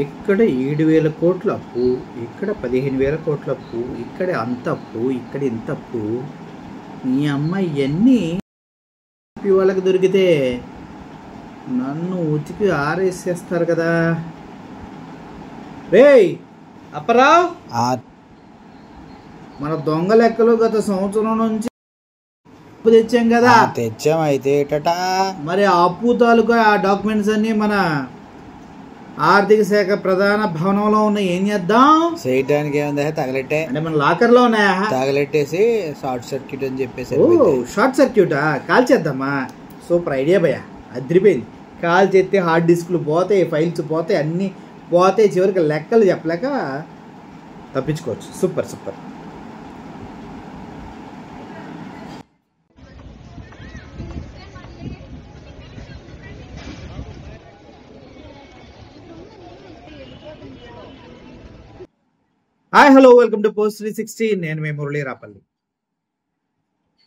ఇక్కడ 7,000 కోట్ల అప్పు, ఇక్కడ 15,000 కోట్ల అప్పు, ఇక్కడ అంత అప్పు, ఇక్కడ ఇంత అప్పు. ఈ అమ్మాయి ఇవన్నీ వాళ్ళకి దొరికితే నన్ను ఉతికి ఆరేసేస్తారు కదా. రేయ్ అప్పరావు, మన దొంగ లెక్కలు గత సంవత్సరం నుంచి అప్పు తెచ్చాం కదా. తెచ్చాం అయితే మరి ఆ అప్పు తాలూకా ఆ డాక్యుమెంట్స్ అన్ని మన ఆర్థిక శాఖ ప్రధాన భవనంలో ఉన్న. ఏం చేద్దాం? చేయడానికి ఏముందా, తగలెట్టే అంటే మన లాకర్ లో ఉన్నాయా? తగలెట్టేసి షార్ట్ సర్క్యూట్ అని చెప్పేసి. షార్ట్ సర్క్యూటా? కాల్ చేద్దామా? సూపర్ ఐడియా భయ్యా, అదిరిపోయింది. కాల్ చేస్తే హార్డ్ డిస్క్లు పోతాయి, ఫైల్స్ పోతాయి, అన్నీ పోతాయి. చివరికి లెక్కలు చెప్పలేక తప్పించుకోవచ్చు. Super super. Hi hello, welcome to post 360. నేను మీ మురళీ రాపల్లి.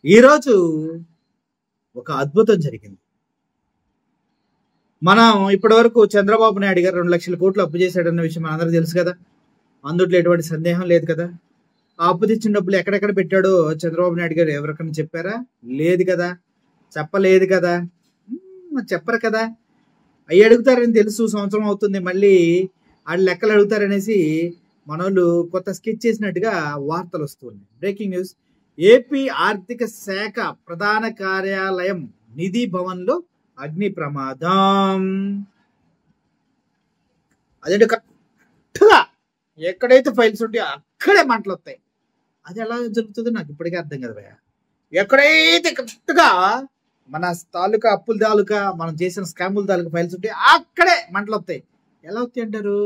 ఈరోజు ఒక అద్భుతం జరిగింది. మనం ఇప్పటి వరకు చంద్రబాబు నాయుడు గారు 2 లక్షల కోట్లు అప్పు చేశాడన్న విషయం మనందరికీ తెలుసు కదా. అందుట్లో ఎటువంటి సందేహం లేదు కదా. ఆ అప్పు తెచ్చిన డబ్బులు ఎక్కడెక్కడ పెట్టాడో చంద్రబాబు నాయుడు గారు ఎవరికైనా చెప్పారా? లేదు కదా, చెప్పలేదు కదా, చెప్పరు కదా. అవి అడుగుతారని తెలుసు, సంవత్సరం అవుతుంది, మళ్ళీ ఆ లెక్కలు అడుగుతారనేసి మనోళ్ళు కొత్త స్కెచ్ చేసినట్టుగా వార్తలు వస్తున్నాయి. Breaking news. ఏపీ ఆర్థిక శాఖ ప్రధాన కార్యాలయం నిధి భవన్ లో అగ్ని ప్రమాదం. అదే కరెక్ట్గా ఎక్కడైతే ఫైల్స్ ఉంటాయో అక్కడే మంటలు వస్తాయి. అది ఎలా జరుగుతుందో నాకు ఇప్పటికే అర్థం కదా భయ్య. ఎక్కడైతే కరెక్ట్గా మన తాలూకా అప్పుల తాలూకా మనం చేసిన స్కాముల తాలూకా ఫైల్స్ ఉంటాయి అక్కడే మంటలు వస్తాయి. ఎలా వస్తాయి అంటారు?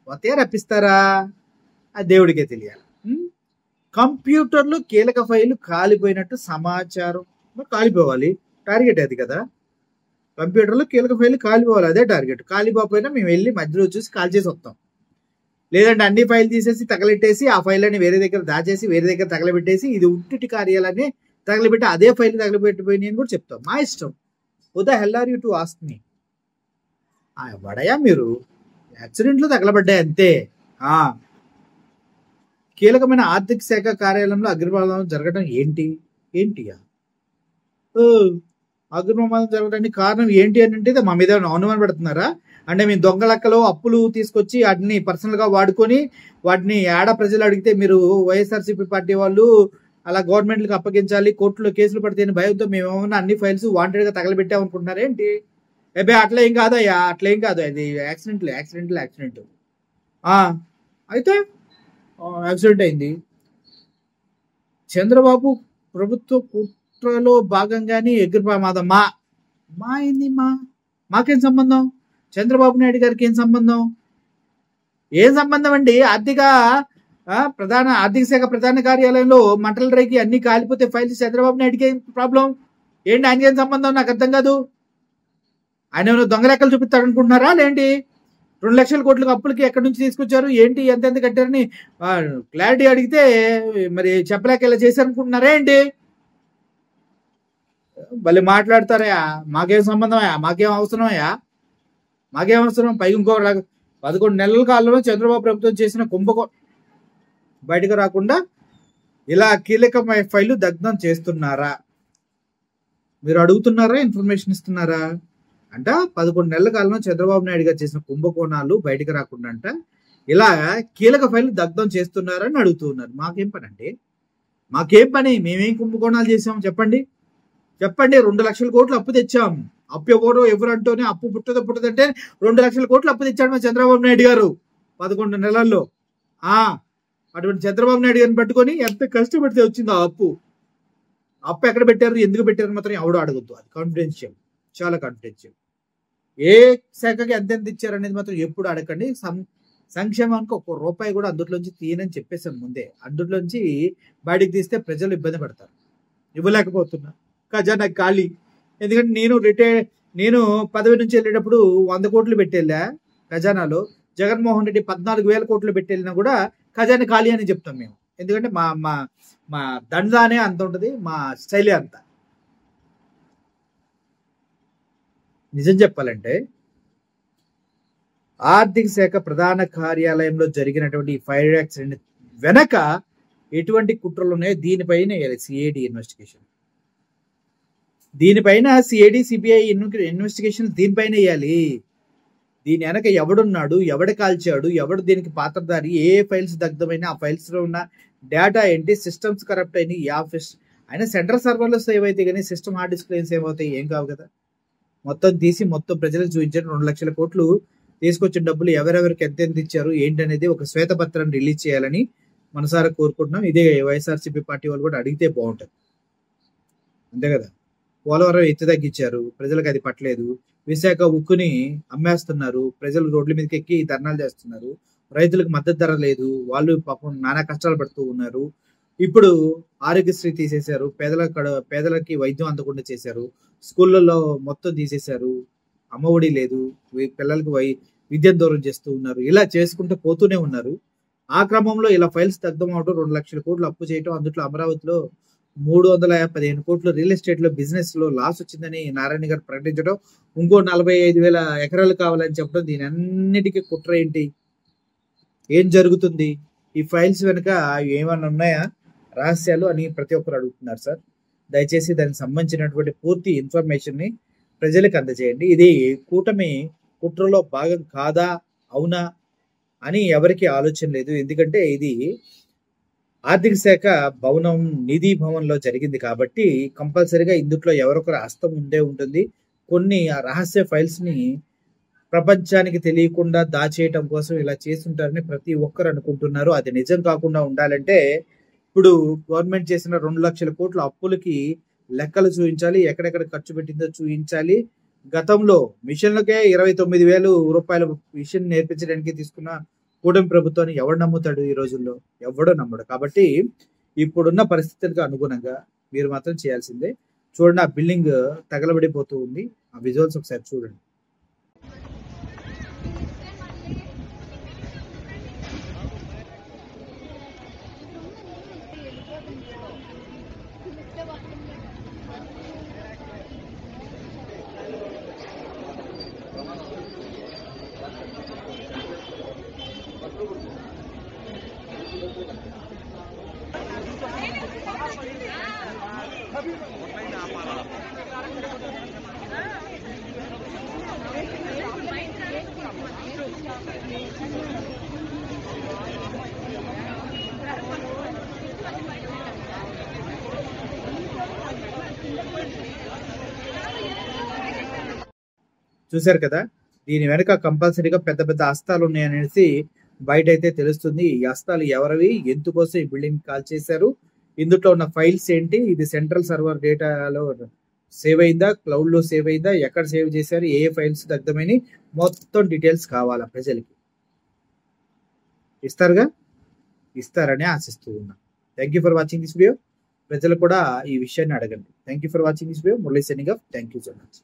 వస్తే రప్పిస్తారా? అది దేవుడికే తెలియాలి. కంప్యూటర్లో కీలక ఫైలు కాలిపోయినట్టు సమాచారం. కాలిపోవాలి, టార్గెట్ అది కదా. కంప్యూటర్లో కీలక ఫైలు కాలిపోవాలి, అదే టార్గెట్. కాలిపోయినా మేము వెళ్ళి మధ్యలో చూసి కాల్ చేసి వస్తాం. లేదంటే అన్ని ఫైల్ తీసేసి తగలెట్టేసి ఆ ఫైల్ అని వేరే దగ్గర దాచేసి వేరే దగ్గర తగలబెట్టేసి ఇది ఉట్టిటి కార్యాలన్నీ తగలబెట్టి అదే ఫైల్ తగలబెట్టిపోయి నేను కూడా చెప్తాం. మా ఇష్టం. Who the hell are you to ask me? వడయా మీరు యాక్సిడెంట్లు తగలబడ్డాయి అంతే. కీలకమైన ఆర్థిక శాఖ కార్యాలయంలో అగ్నిప్రమాదం జరగడం ఏంటియా? అగ్నిప్రమాదం జరగడానికి కారణం ఏంటి అని అంటే మా మీద అనుమానం పెడుతున్నారా? అంటే మీ దొంగ లెక్కలో అప్పులు తీసుకొచ్చి వాటిని పర్సనల్ గా వాడుకొని వాటిని ఏడ ప్రజలు అడిగితే మీరు వైఎస్ఆర్సీపీ పార్టీ వాళ్ళు అలా గవర్నమెంట్లకు అప్పగించాలి, కోర్టులో కేసులు పడితే భయంతో మేము ఏమన్నా అన్ని ఫైల్స్ వాంటెడ్ గా తగలబెట్టామనుకుంటున్నారేంటి? ఏబే అట్లా ఏం కాదయ్యా, అట్లా ఏం కాదు. అది యాక్సిడెంట్. అయితే యాక్సిడెంట్ అయింది. చంద్రబాబు ప్రభుత్వ కుట్రలో భాగంగానే అగ్ని ప్రమాదం. మాకేం సంబంధం? చంద్రబాబు నాయుడు గారికి ఏం సంబంధం? ఏం సంబంధం అండి? ఆర్థిక శాఖ ప్రధాన కార్యాలయంలో మంటల రేకి అన్ని కాలిపోతే ఫైల్స్ చంద్రబాబు నాయుడికి ఏం ప్రాబ్లం ఏంటి? ఆయనకి ఏం సంబంధం? నాకు అర్థం కాదు. ఆయన ఏమైనా దొంగ లెక్కలు చూపిస్తాడు అనుకుంటున్నారా? లేంటి 2 లక్షల కోట్లకు అప్పులకి ఎక్కడి నుంచి తీసుకొచ్చారు, ఏంటి, ఎంతెంత కట్టారని క్లారిటీ అడిగితే మరి చెప్పలేక ఇలా చేశారనుకుంటున్నారా ఏంటి? మళ్ళీ మాట్లాడతారయా, మాకేం సంబంధమయ్యా, మాకేం అవసరమయ్యా, మాకేం అవసరం? పైకి ఇంకో 11 నెలల కాలంలో చంద్రబాబు ప్రభుత్వం చేసిన కుంభకోణం బయటకు రాకుండా ఇలా కీలకమైన ఫైలు దగ్ధం చేస్తున్నారా? మీరు అడుగుతున్నారా, ఇన్ఫర్మేషన్ ఇస్తున్నారా? అంట 11 నెలల కాలంలో చంద్రబాబు నాయుడు గారు చేసిన కుంభకోణాలు బయటకు రాకుండా అంట ఇలా కీలక ఫైలు దగ్ధం చేస్తున్నారని అడుగుతున్నారు. మాకేం పని అండి? మాకేం పని? మేమేం కుంభకోణాలు చేసాం చెప్పండి. 2 లక్షల కోట్లు అప్పు తెచ్చాం. అప్పు ఎవరు అంటూనే అప్పు పుట్టదంటే 2 లక్షల కోట్లు అప్పు తెచ్చాడు మా చంద్రబాబు నాయుడు గారు 11 నెలల్లో. అటువంటి చంద్రబాబు నాయుడు గారిని పట్టుకొని ఎంత కష్టపడితే వచ్చిందో ఆ అప్పు ఎక్కడ పెట్టారు, ఎందుకు పెట్టారు మాత్రం ఎవడో అడగద్దు. అది కాన్ఫిడెన్షియల్, చాలా కాన్ఫిడెన్షియల్. ఏ శాఖకి ఎంతెంత ఇచ్చారనేది మాత్రం ఎప్పుడు అడగండి. సంక్షేమానికి 1 రూపాయి కూడా అందులోంచి తీయనని చెప్పేసాను ముందే. అందులోంచి బయటికి తీస్తే ప్రజలు ఇబ్బంది పడతారు. ఇవ్వలేకపోతున్నా. ఖజానా ఖాళీ. ఎందుకంటే నేను పదవి నుంచి వెళ్ళేటప్పుడు 100 కోట్లు పెట్టేళ్ళా ఖజానాలో. జగన్మోహన్ రెడ్డి 14,000 కోట్లు పెట్టేళ్ళినా కూడా ఖజానా ఖాళీ అని చెప్తాం మేము. ఎందుకంటే మా మా మా దండానే అంత ఉంటుంది, మా స్టైలే అంత. నిజం చెప్పాలంటే ఆర్థిక శాఖ ప్రధాన కార్యాలయంలో జరిగినటువంటి ఫైర్ యాక్సిడెంట్ వెనక ఎటువంటి కుట్రలు ఉన్నాయో దీనిపైన సిఐడి ఇన్వెస్టిగేషన్, దీనిపైన సిఐడి సిబిఐ ఇన్వెస్టిగేషన్ దీనిపైన వేయాలి. దీని వెనక ఎవడున్నాడు, ఎవడు కాల్చాడు, ఎవడు దీనికి పాత్రధారి, ఏ ఫైల్స్ దగ్ధమైన ఆ ఫైల్స్ లో ఉన్న డేటా ఏంటి, సిస్టమ్స్ కరప్ట్ అయినాయి, అయినా సెంట్రల్ సర్వర్లో సేవ్ అయితే కానీ సిస్టమ్ హార్డ్ డిస్క్ సేవ్ అవుతాయి, ఏం కావు కదా. మొత్తం తీసి మొత్తం ప్రజలకు చూపించారు. 2 లక్షల కోట్లు తీసుకొచ్చిన డబ్బులు ఎవరెవరికి ఎంతెంత ఇచ్చారు ఏంటనేది ఒక శ్వేతపత్రాన్ని రిలీజ్ చేయాలని మనసారా కోరుకుంటున్నాం. ఇదే వైఎస్ఆర్సీపీ పార్టీ వాళ్ళు కూడా అడిగితే బాగుంటుంది, అంతే కదా. పోలవరం ఎత్తు తగ్గించారు, ప్రజలకు అది పట్టలేదు. విశాఖ ఉక్కుని అమ్మేస్తున్నారు, ప్రజలు రోడ్ల మీదకి ఎక్కి ధర్నాలు చేస్తున్నారు. రైతులకు మద్దతు ధర లేదు, వాళ్ళు పాపం నానా కష్టాలు పడుతూ ఉన్నారు. ఇప్పుడు ఆరోగ్యశ్రీ తీసేశారు, పేదలకి వైద్యం అందకుండా చేశారు, స్కూళ్ళల్లో మొత్తం తీసేశారు, అమ్మఒడి లేదు, పిల్లలకు విద్యను దూరం చేస్తూ ఉన్నారు. ఇలా చేసుకుంటూ పోతూనే ఉన్నారు. ఆ క్రమంలో ఇలా ఫైల్స్ దగ్ధం అవడం, 2 లక్షల కోట్లు అప్పు చేయడం, అందులో అమరావతిలో 315 కోట్లు రియల్ ఎస్టేట్ లో బిజినెస్ లో లాస్ వచ్చిందని నారాయణ గారు ప్రకటించడం, ఇంకో 45,000 ఎకరాలు కావాలని చెప్పడం, దీని అన్నిటికీ కుట్ర ఏంటి, ఏం జరుగుతుంది, ఈ ఫైల్స్ వెనుక ఏమన్నా ఉన్నాయా రహస్యాలు అని ప్రతి ఒక్కరు అడుగుతున్నారు సార్. దయచేసి దానికి సంబంధించినటువంటి పూర్తి ఇన్ఫర్మేషన్ ని ప్రజలకు అందజేయండి. ఇది కూటమి కుట్రలో భాగం కాదా అవునా అని ఎవరికి ఆలోచన లేదు. ఎందుకంటే ఇది ఆర్థిక శాఖ భవనం నిధి భవన్ లో జరిగింది కాబట్టి కంపల్సరీగా ఇందులో ఎవరొకరు హస్తం ఉండే ఉంటుంది. కొన్ని రహస్య ఫైల్స్ ని ప్రపంచానికి తెలియకుండా దాచేయటం కోసం ఇలా చేస్తుంటారని ప్రతి ఒక్కరు అనుకుంటున్నారు. అది నిజం కాకుండా ఉండాలంటే ఇప్పుడు గవర్నమెంట్ చేసిన 2 లక్షల కోట్ల అప్పులకి లెక్కలు చూపించాలి, ఎక్కడెక్కడ ఖర్చు పెట్టిందో చూపించాలి. గతంలో మిషన్లకే 29,000 రూపాయల మిషన్ నేర్పించడానికి తీసుకున్న కూటమి ప్రభుత్వాన్ని ఎవడు నమ్ముతాడు ఈ రోజుల్లో? ఎవడో నమ్మడు. కాబట్టి ఇప్పుడున్న పరిస్థితులకు అనుగుణంగా మీరు మాత్రం చేయాల్సిందే. చూడండి, ఆ బిల్డింగ్ తగలబడిపోతూ ఉంది. ఆ విజువల్స్ ఒకసారి చూడండి. చూశారు కదా, దీని వెనుక కంపల్సరీగా పెద్ద పెద్ద హస్తాలు ఉన్నాయనేసి బయట అయితే తెలుస్తుంది. ఈ హస్తాలు ఎవరివి, ఎందుకోసం ఈ బిల్డింగ్ కాల్ చేశారు, ఇందులో ఉన్న ఫైల్స్ ఏంటి, ఇది సెంట్రల్ సర్వర్ డేటాలో సేవ్ అయిందా, క్లౌడ్ లో సేవ్ అయిందా, ఎక్కడ సేవ్ చేశారు, ఏ ఫైల్స్ దగ్ధమని మొత్తం డీటెయిల్స్ కావాలా ప్రజలకి. ఇస్తారుగా, ఇస్తారని ఆశిస్తూ ఉన్నా. Thank you for watching this video. ప్రజలు కూడా ఈ విషయాన్ని అడగండి. Thank you for watching this video. Murali signing off. Thank you so much.